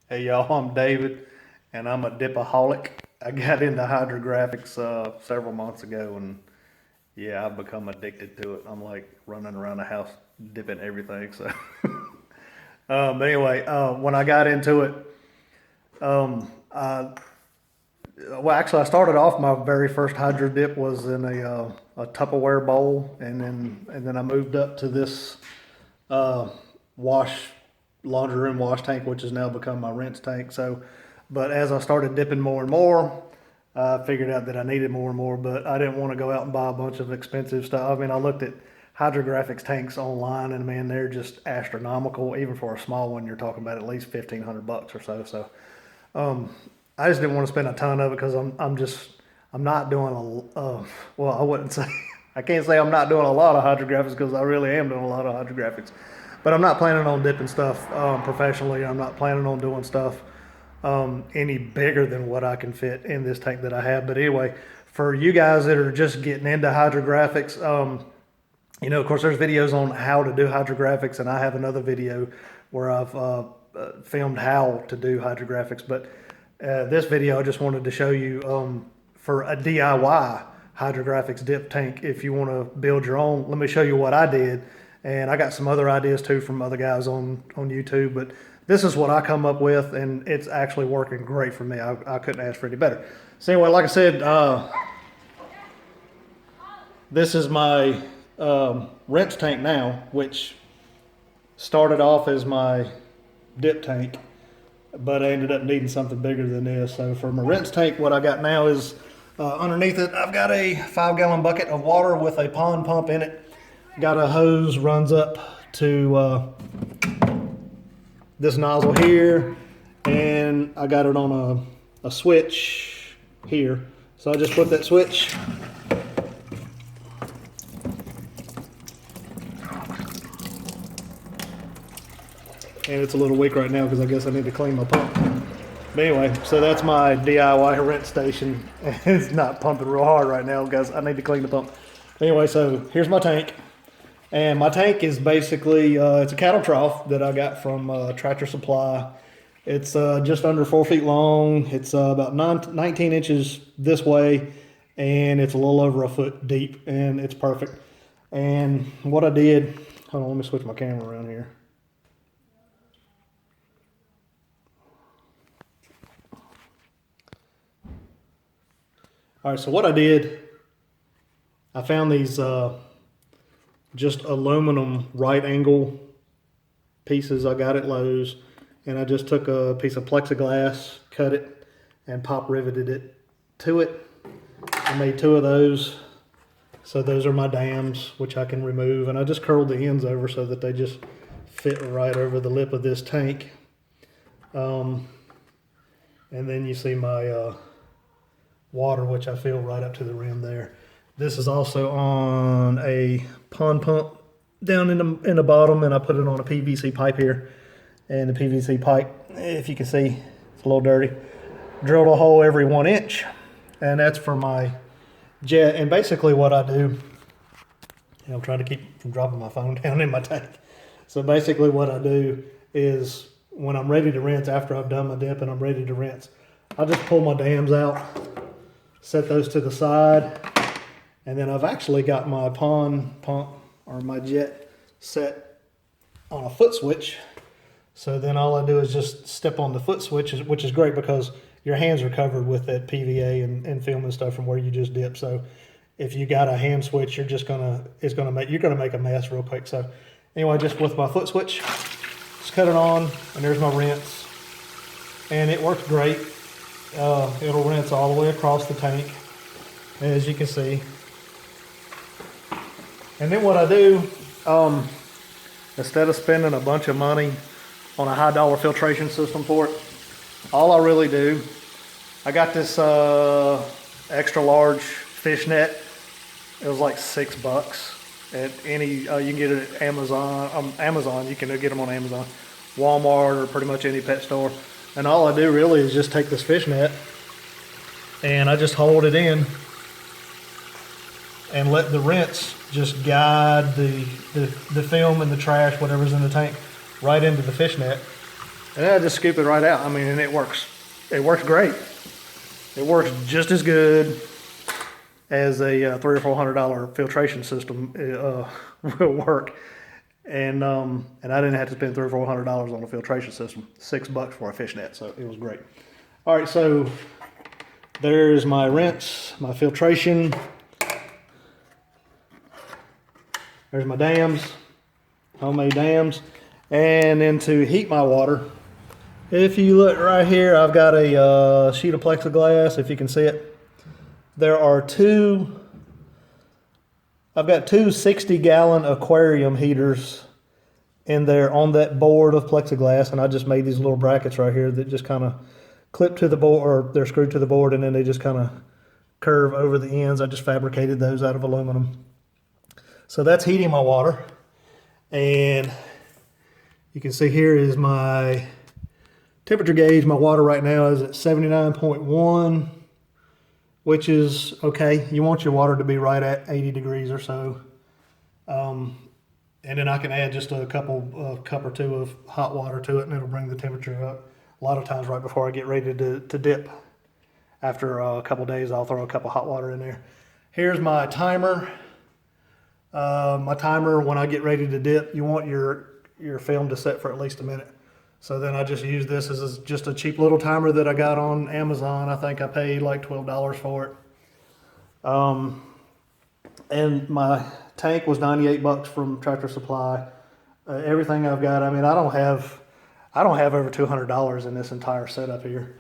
Hey y'all, I'm David, and I'm a dipaholic. I got into hydrographics several months ago, and yeah, I've become addicted to it. I'm like running around the house dipping everything. So, but anyway, when I got into it, I well, actually, I started off my very first hydro dip was in a Tupperware bowl, and then I moved up to this uh, wash laundry room wash tank, which has now become my rinse tank. So, but as I started dipping more and more, I figured out that I needed more and more. But I didn't want to go out and buy a bunch of expensive stuff. I mean, I looked at hydrographics tanks online, and man, they're just astronomical. Even for a small one, you're talking about at least $1,500 or so. So I just didn't want to spend a ton of it because I'm not doing well, I wouldn't say I can't say I'm not doing a lot of hydrographics because I really am doing a lot of hydrographics, but I'm not planning on dipping stuff professionally. I'm not planning on doing stuff any bigger than what I can fit in this tank that I have. But anyway, for you guys that are just getting into hydrographics, of course, there's videos on how to do hydrographics, and I have another video where I've filmed how to do hydrographics. But this video, I just wanted to show you for a DIY hydrographics dip tank. If you want to build your own, let me show you what I did. And I got some other ideas too from other guys on YouTube. But this is what I come up with, and it's actually working great for me. I couldn't ask for any better. So anyway, like I said, this is my rinse tank now, which started off as my dip tank, but I ended up needing something bigger than this. So for my rinse tank, what I got now is underneath it, I've got a 5-gallon bucket of water with a pond pump in it. Got a hose runs up to this nozzle here, and I got it on a switch here. So I just put that switch and it's a little weak right now because I guess I need to clean my pump. But anyway, so that's my DIY rinse station. It's not pumping real hard right now because I need to clean the pump. Anyway, so here's my tank. And my tank is basically, it's a cattle trough that I got from Tractor Supply. It's just under 4 feet long. It's about 19 inches this way, and it's a little over a foot deep, and it's perfect. And what I did, hold on, let me switch my camera around here. All right, so what I did, I found these just aluminum right angle pieces I got at Lowe's, and I just took a piece of plexiglass, cut it, and pop riveted it to it. I made 2 of those, so those are my dams, which I can remove, and I just curled the ends over so that they just fit right over the lip of this tank. And then you see my water, which I fill right up to the rim there. This is also on a pond pump down in the bottom, and I put it on a PVC pipe here. And the PVC pipe, if you can see, it's a little dirty. Drilled a hole every 1 inch, and that's for my jet. And basically what I do, I'm trying to keep from dropping my phone down in my tank. So basically what I do is when I'm ready to rinse, after I've done my dip and I'm ready to rinse, I just pull my dams out, set those to the side, and then I've actually got my pond pump or my jet set on a foot switch. So then all I do is just step on the foot switch, which is great because your hands are covered with that PVA and film and stuff from where you just dip. So if you got a hand switch, you're gonna make a mess real quick. So anyway, just with my foot switch, just cut it on, and there's my rinse, and it works great. It'll rinse all the way across the tank, as you can see. And then what I do, instead of spending a bunch of money on a high-dollar filtration system for it, all I really do, I got this extra large fish net. It was like $6 at any. You can get it at Amazon. Amazon, you can get them on Amazon, Walmart, or pretty much any pet store. And all I do really is just take this fish net and I just hold it in and let the rinse just guide the film and the trash, whatever's in the tank, right into the fish net. And then I just scoop it right out. I mean, and it works. It works great. It works just as good as a $300 or $400 filtration system will work. And I didn't have to spend $300 or $400 on a filtration system. $6 for a fishnet, so it was great. All right, so there's my rinse, my filtration. There's my dams, homemade dams. And then to heat my water, if you look right here, I've got a sheet of plexiglass, if you can see it. There are I've got two 60-gallon aquarium heaters in there on that board of plexiglass, and I just made these little brackets right here that just kind of clip to the board, or they're screwed to the board, and then they just kind of curve over the ends. I just fabricated those out of aluminum. So that's heating my water. And you can see here is my temperature gauge. My water right now is at 79.1, which is okay. You want your water to be right at 80 degrees or so. And then I can add just a cup or two of hot water to it, and it'll bring the temperature up. A lot of times right before I get ready to dip, after a couple days, I'll throw a cup of hot water in there. Here's my timer. My timer, when I get ready to dip, you want your film to set for at least a minute. So then I just use this as just a cheap little timer that I got on Amazon. I think I paid like $12 for it. And my tank was $98 from Tractor Supply. Everything I've got, I mean, I don't have over $200 in this entire setup here.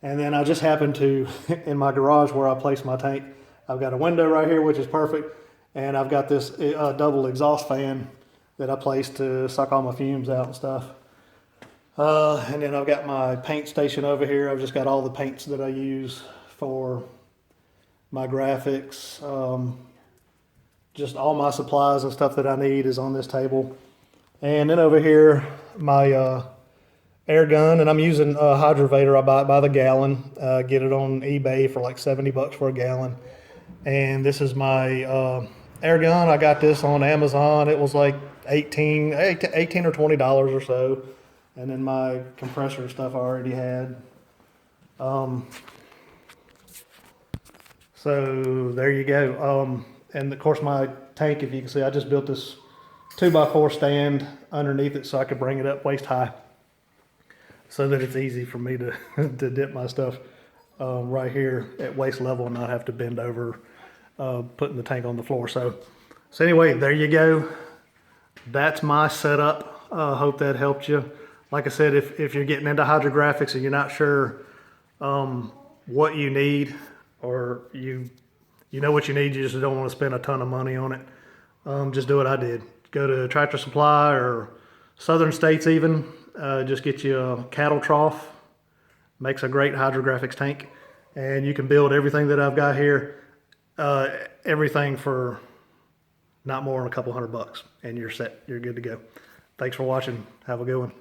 And then I just happened to, in my garage where I place my tank, I've got a window right here, which is perfect. And I've got this double exhaust fan that I placed to suck all my fumes out and stuff. And then I've got my paint station over here. I've just got all the paints that I use for my graphics. Just all my supplies and stuff that I need is on this table. And then over here, my air gun, and I'm using a hydrographics. I buy it by the gallon. Get it on eBay for like $70 for a gallon. And this is my air gun. I got this on Amazon. It was like $18 or $20 or so. And then my compressor stuff I already had. So there you go. And of course my tank, if you can see, I just built this 2x4 stand underneath it so I could bring it up waist high, so that it's easy for me to to dip my stuff right here at waist level and not have to bend over putting the tank on the floor. So anyway, there you go. That's my setup. Hope that helped you. Like I said, if you're getting into hydrographics and you're not sure what you need, or you know what you need, you just don't want to spend a ton of money on it, just do what I did. Go to Tractor Supply or Southern States even. Just get you a cattle trough. Makes a great hydrographics tank. And you can build everything that I've got here. Everything for not more than a couple $100, and you're set. You're good to go. Thanks for watching. Have a good one.